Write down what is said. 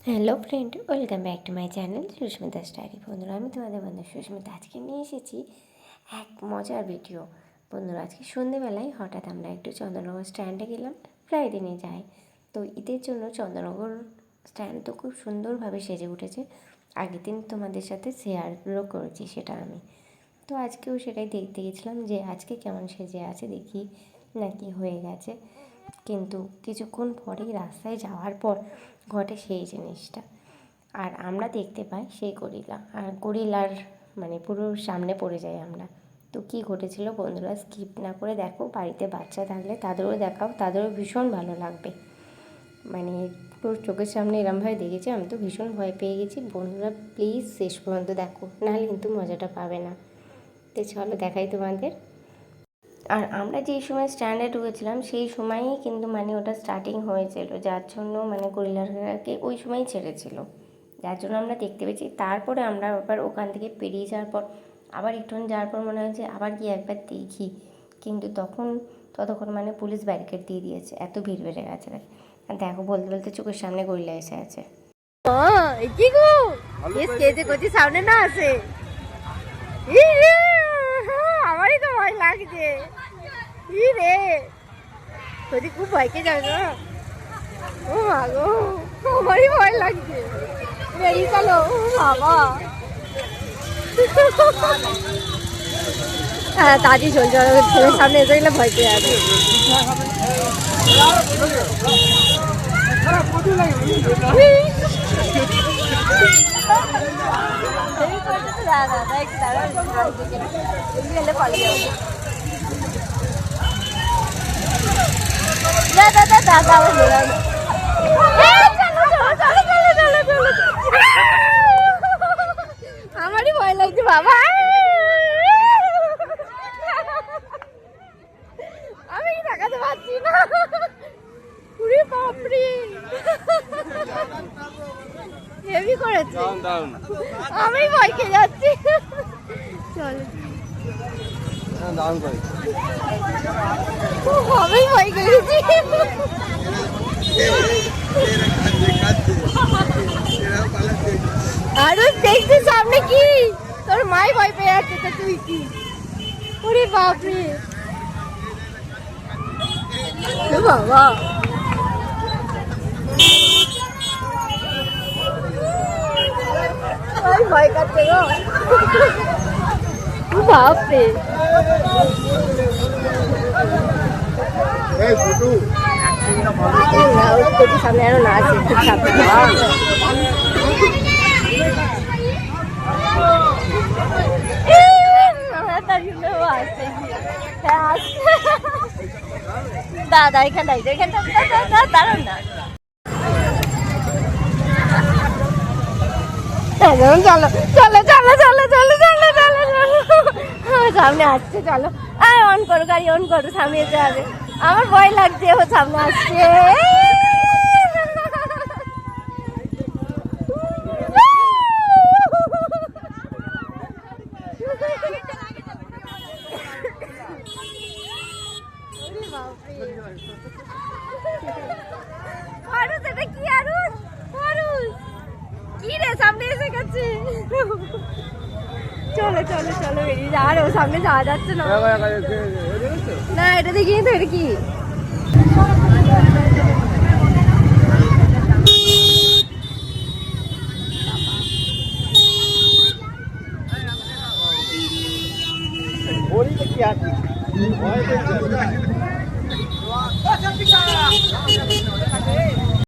Hello friend, welcome back to my channel Susmita story. বন্ধুরা, আমি তোমাদের বন্ধু সুস্মিতা। আজকে নিয়ে এসেছি এক মজার ভিডিও। বন্ধুরা, আজকে সন্ধেবেলায় হঠাৎ আমরা একটু চন্দননগর স্ট্যান্ডে গেলাম। প্রায় দিনে যাই। তো ঈদের জন্য চন্দননগর স্ট্যান্ড তো খুব সুন্দরভাবে সেজে উঠেছে। আগের দিন তোমাদের সাথে শেয়ারও করেছি সেটা আমি। তো আজকেও সেটাই দেখতে গেছিলাম যে আজকে কেমন সেজে আছে, দেখি নাকি হয়ে গেছে। কিন্তু কিছুক্ষণ পরেই রাস্তায় যাওয়ার পর ঘটে সেই জিনিসটা, আর আমরা দেখতে পাই সেই গরিলা, আর গরিলার মানে পুরো সামনে পড়ে যাই আমরা। তো কী ঘটেছিল বন্ধুরা, স্কিপ না করে দেখো। বাড়িতে বাচ্চা থাকলে তাদেরও দেখাও, তাদেরও ভীষণ ভালো লাগবে। মানে পুরো চোখের সামনে এরমভাবে দেখেছি, আমি তো ভীষণ ভয় পেয়ে গেছি। বন্ধুরা প্লিজ শেষ পর্যন্ত দেখো, নাহলে কিন্তু মজাটা পাবে না। তো চলো দেখাই তোমাদের। আর আমরা যেই সময় স্ট্যান্ডে ঢুকেছিলাম সেই সময়ই কিন্তু মানে ওটা স্টার্টিং হয়েছিল, যার জন্য মানে গরিলাকে ওই সময়ই ছেড়েছিল, যার জন্য আমরা দেখতে পেয়েছি। তারপরে আমরা আবার ওখান থেকে পেরিয়ে যাওয়ার পর আবার একটুখানি যাওয়ার পর মনে হয়েছে আবার গিয়ে একবার দেখি, কিন্তু ততক্ষণ মানে পুলিশ ব্যারিকেড দিয়ে দিয়েছে, এত ভিড় বেড়ে গেছে। আর দেখো, বলতে বলতে চোখের সামনে গরিলা এসে আছে। কি গো কেজে কচি সামনে না আছে, আমারই তো ভয় লাগছে। ই রে, তোদের খুব ভয় কে যাবে না? ও মা গো, আমারই ভয় লাগছে। বেরিয়ে গেল বাবা। হ্যাঁ, তাড়াতাড়ি চলছে, ছেলের সামনে এসে গেলে ভয় পেয়ে যাবে। আমারই ভয় লাগছে বাবা, আমি তাকাতে পারছি না। পুরি বাপরি, হেভি করেছে, আমি ভয় খেয়ে যাচ্ছি। চলো, আমি ভয় খেয়েছি। আরো দেখছি সামনে কি, তোর মাই ভয় পেয়ে যাচ্ছে, তো তুই কি? পুরি বাপরি বাবা, ভয় কাটছে গো বাপরে। সামনে আরো না আছে, খুব সাবধানে। দাদা এখানে দাঁড়ান না। চলো চলো চলো চলো চলো চলো চলো চলো, সামনে আসছে, চলো। আর অন করো, গাড়ি অন করো, সামনে যেতে হবে। আমার ভয় লাগছে, ও সামনে আসছে। কি রে, সামনে এসে গেছে। চলো চলো চলো, বেরিয়ে যা। আর ও সামনে যাওয়া যাচ্ছে না, না এটা দেখিনি তো। এটা কি? কি আছে